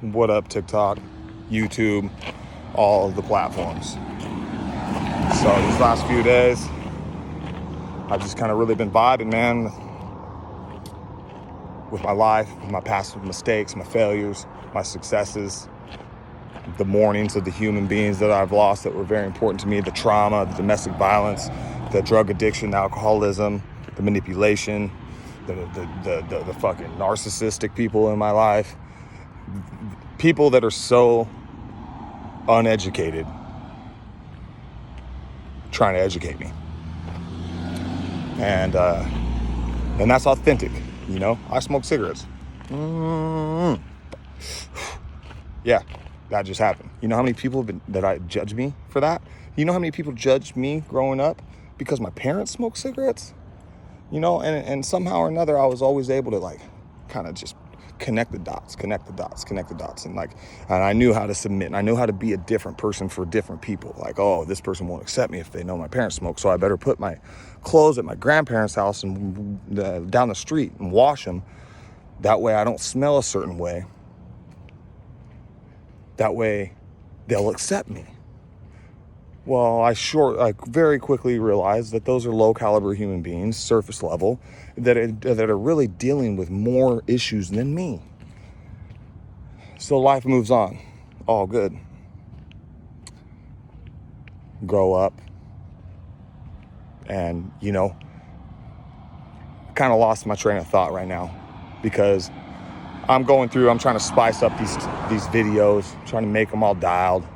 What up, TikTok, YouTube, all of the platforms. So these last few days, I've just kind of really been vibing, man, with my life, with my past mistakes, my failures, my successes, the mournings of the human beings that I've lost that were very important to me, the trauma, the domestic violence, the drug addiction, the alcoholism, the manipulation, the fucking narcissistic people in my life, people that are so uneducated trying to educate me. And that's authentic, you know? I smoke cigarettes. Yeah, that just happened. You know how many people that judge me for that? You know how many people judged me growing up because my parents smoked cigarettes? You know, and somehow or another, I was always able to like kind of just connect the dots. And I knew how to submit. And I knew how to be a different person for different people. Like, oh, this person won't accept me if they know my parents smoke. So I better put my clothes at my grandparents' house and down the street and wash them. That way I don't smell a certain way. That way they'll accept me. Well, I very quickly realized that those are low caliber human beings, surface level, that are really dealing with more issues than me. So life moves on. All good. Grow up. And, you know, I kind of lost my train of thought right now because I'm trying to spice up these videos, trying to make them all dialed.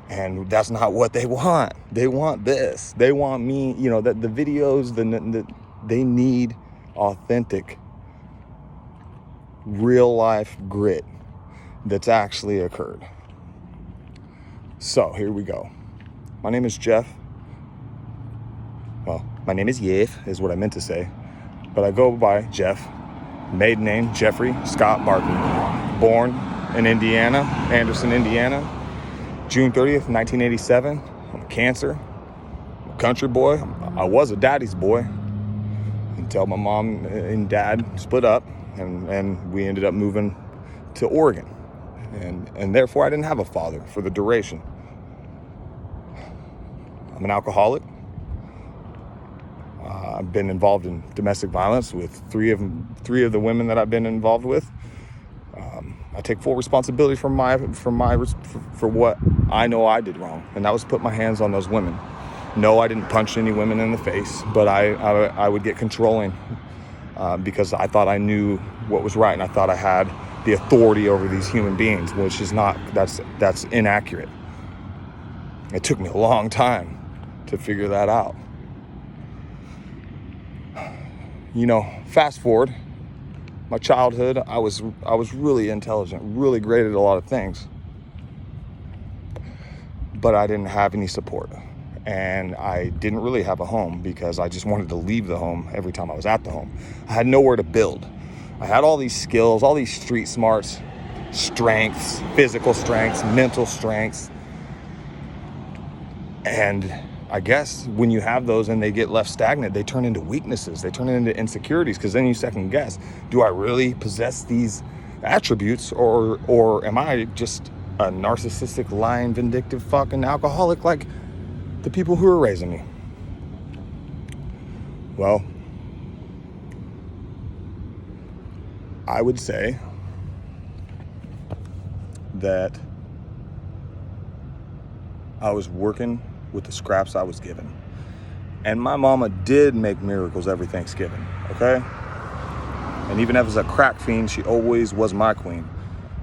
And that's not what they want. They want this. They want me, you know, the videos, they need authentic, real life grit that's actually occurred. So here we go. My name is Jeff. Well, my name is Yef, is what I meant to say. But I go by Jeff. Maiden name, Jeffrey Scott Barker. Born in Indiana, Anderson, Indiana. June 30th, 1987. I'm a Cancer. I'm a country boy. I was a daddy's boy until my mom and dad split up and we ended up moving to Oregon. And therefore I didn't have a father for the duration. I'm an alcoholic. I've been involved in domestic violence with three of the women that I've been involved with. I take full responsibility for what I know I did wrong, and that was put my hands on those women. No, I didn't punch any women in the face, but I would get controlling because I thought I knew what was right, and I thought I had the authority over these human beings, which is not. That's inaccurate. It took me a long time to figure that out. You know, fast forward. My childhood, I was really intelligent, really great at a lot of things. But I didn't have any support. And I didn't really have a home because I just wanted to leave the home every time I was at the home. I had nowhere to build. I had all these skills, all these street smarts, strengths, physical strengths, mental strengths. And I guess when you have those and they get left stagnant, they turn into weaknesses. They turn into insecurities because then you second guess, do I really possess these attributes or am I just a narcissistic, lying, vindictive fucking alcoholic like the people who are raising me? Well, I would say that I was working with the scraps I was given. And my mama did make miracles every Thanksgiving, okay? And even as a crack fiend, she always was my queen.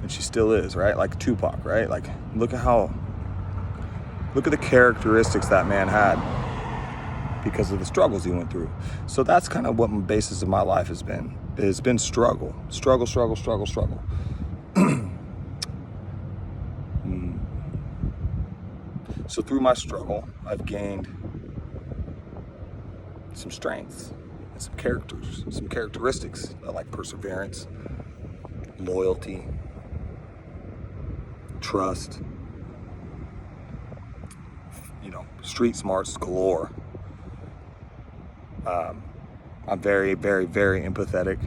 And she still is, right? Like Tupac, right? Like, look at the characteristics that man had because of the struggles he went through. So that's kind of what the basis of my life has been. It's been struggle. So through my struggle, I've gained some strengths and some characteristics like perseverance, loyalty, trust, you know, street smarts galore. I'm very, very, very empathetic.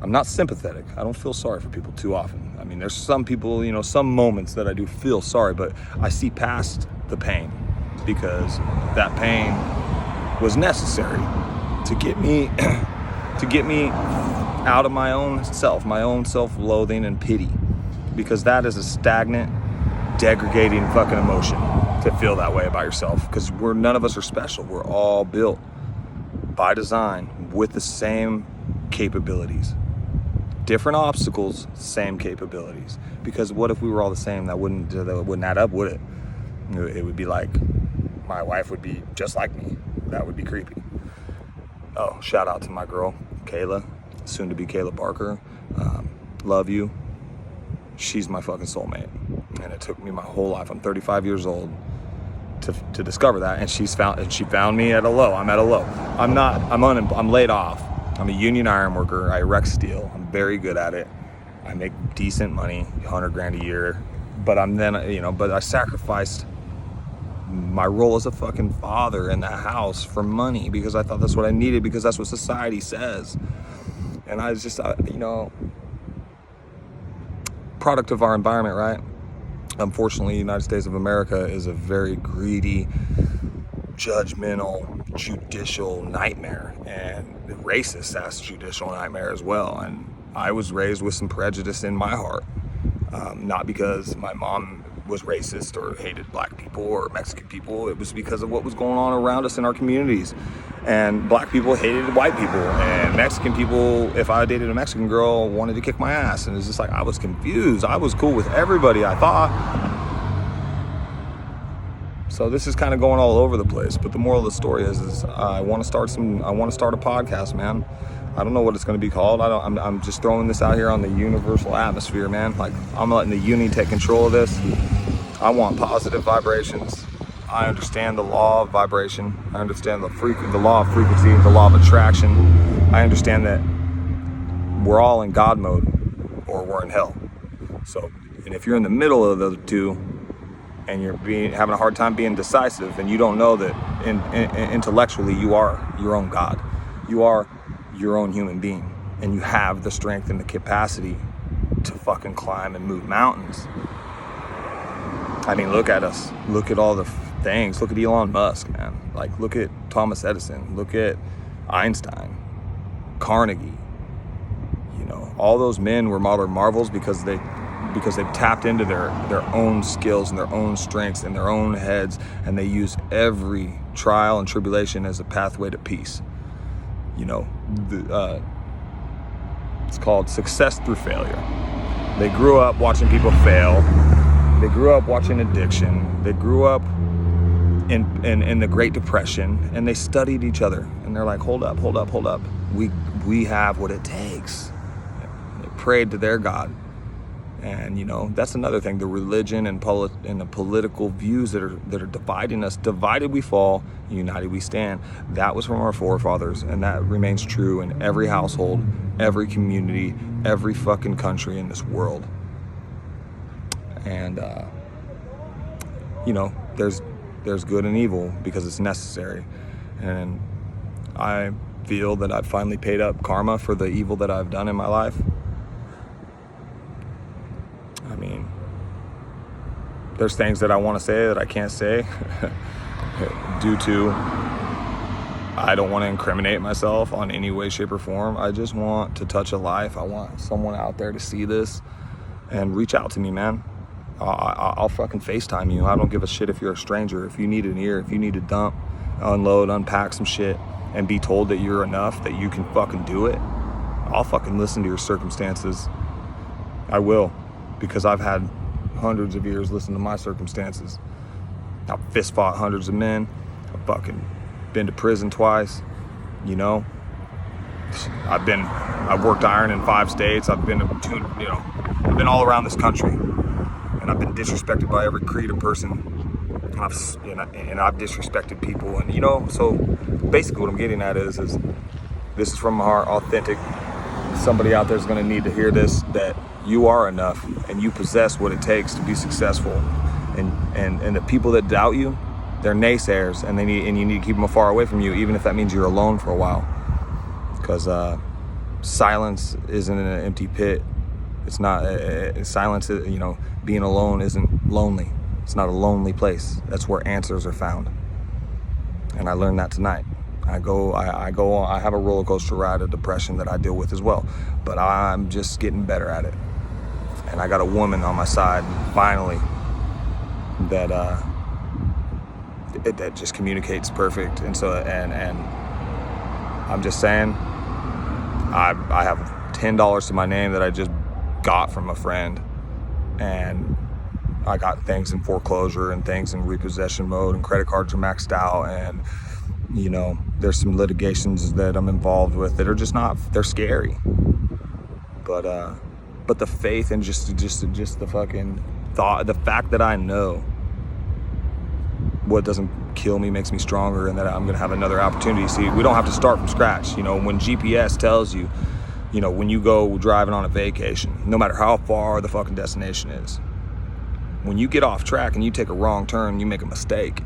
I'm not sympathetic. I don't feel sorry for people too often. I mean, there's some people, some moments that I do feel sorry, but I see past the pain because that pain was necessary to get me out of my own self-loathing and pity, because that is a stagnant, degrading fucking emotion to feel that way about yourself, because none of us are special. We're all built by design with the same capabilities. Different obstacles, same capabilities. Because what if we were all the same? That wouldn't add up, would it? It would be like my wife would be just like me. That would be creepy. Oh, shout out to my girl, Kayla, soon to be Kayla Barker. Love you. She's my fucking soulmate. And it took me my whole life. I'm 35 years old to discover that. And she found me at a low. I'm at a low. I'm laid off. I'm a union iron worker. I erect steel. I'm very good at it. I make decent money, $100,000 a year. But but I sacrificed my role as a fucking father in that house for money because I thought that's what I needed, because that's what society says. And I was just, product of our environment, right? Unfortunately, the United States of America is a very greedy, judgmental, judicial nightmare, and racist ass judicial nightmare as well. And I was raised with some prejudice in my heart, not because my mom was racist or hated black people or Mexican people. It was because of what was going on around us in our communities. And black people hated white people, and Mexican people, if I dated a Mexican girl, wanted to kick my ass. And it's just like, I was confused. I was cool with everybody, I thought. So this is kind of going all over the place. But the moral of the story is I want to start a podcast, man. I don't know what it's going to be called. I'm just throwing this out here on the universal atmosphere, man. Like, I'm letting the uni take control of this. I want positive vibrations. I understand the law of vibration. I understand the law of frequency, the law of attraction. I understand that we're all in God mode or we're in hell. So, and if you're in the middle of the two and you're having a hard time being decisive, and you don't know that intellectually you are your own God. You are your own human being, and you have the strength and the capacity to fucking climb and move mountains. I mean, look at us. Look at all the things. Look at Elon Musk, man. Like, look at Thomas Edison. Look at Einstein, Carnegie. All those men were modern marvels because they've tapped into their own skills and their own strengths and their own heads, and they use every trial and tribulation as a pathway to peace. It's called success through failure. They grew up watching people fail. They grew up watching addiction. They grew up in the Great Depression, and they studied each other. And they're like, hold up. We have what it takes. They prayed to their God. And that's another thing. The religion and the political views that are dividing us. Divided we fall, united we stand. That was from our forefathers, and that remains true in every household, every community, every fucking country in this world. And there's good and evil because it's necessary. And I feel that I've finally paid up karma for the evil that I've done in my life. I mean, there's things that I want to say that I can't say due to I don't want to incriminate myself on any way, shape, or form. I just want to touch a life. I want someone out there to see this and reach out to me, man. I'll fucking FaceTime you. I don't give a shit if you're a stranger. If you need an ear, if you need to dump, unload, unpack some shit and be told that you're enough, that you can fucking do it, I'll fucking listen to your circumstances. I will. Because I've had hundreds of years listening to my circumstances. I've fist fought hundreds of men. I've fucking been to prison twice. I've worked iron in 5 states. I've been all around this country, and I've been disrespected by every creed of person. And I've disrespected people, and so basically what I'm getting at is this is from my heart, authentic. Somebody out there is going to need to hear this, that you are enough and you possess what it takes to be successful. And the people that doubt you, they're naysayers, and you need to keep them far away from you, even if that means you're alone for a while. Because silence isn't an empty pit. It's not, silence, being alone isn't lonely. It's not a lonely place. That's where answers are found. And I learned that tonight. I have a roller coaster ride of depression that I deal with as well, but I'm just getting better at it. And I got a woman on my side, finally, that that just communicates perfect. And so, and I'm just saying, I have $10 to my name that I just got from a friend, and I got things in foreclosure and things in repossession mode, and credit cards are maxed out, and there's some litigations that I'm involved with that are just they're scary. But the faith and just the fucking thought, the fact that I know what doesn't kill me makes me stronger, and that I'm gonna have another opportunity. See, we don't have to start from scratch. When GPS tells you, when you go driving on a vacation, no matter how far the fucking destination is, when you get off track and you take a wrong turn, you make a mistake.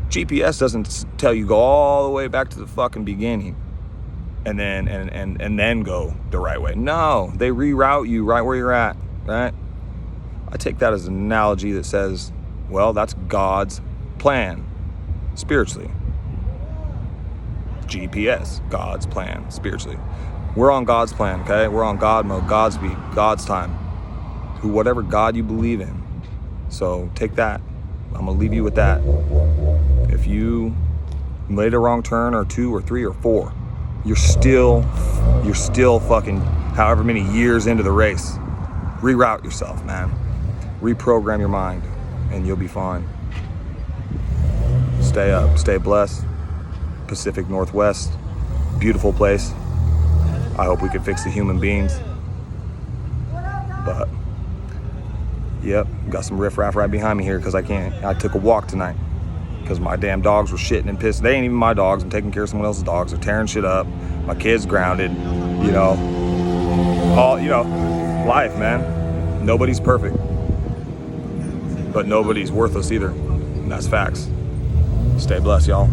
GPS doesn't tell you go all the way back to the fucking beginning and then go the right way. No, they reroute you right where you're at, right? I take that as an analogy that says, well, that's God's plan spiritually. GPS, God's plan spiritually. We're on God's plan, okay? We're on God mode, God's beat, God's time. Whatever God you believe in. So take that. I'm gonna leave you with that. If you made a wrong turn, or 2 or 3 or 4, you're still fucking however many years into the race. Reroute yourself, man. Reprogram your mind, and you'll be fine. Stay up, stay blessed. Pacific Northwest, beautiful place. I hope we can fix the human beings. But yep, got some riffraff right behind me here because I took a walk tonight because my damn dogs were shitting and pissing. They ain't even my dogs. I'm taking care of someone else's dogs. They're tearing shit up. My kid's grounded. Life, man. Nobody's perfect, but nobody's worthless either. And that's facts. Stay blessed, y'all.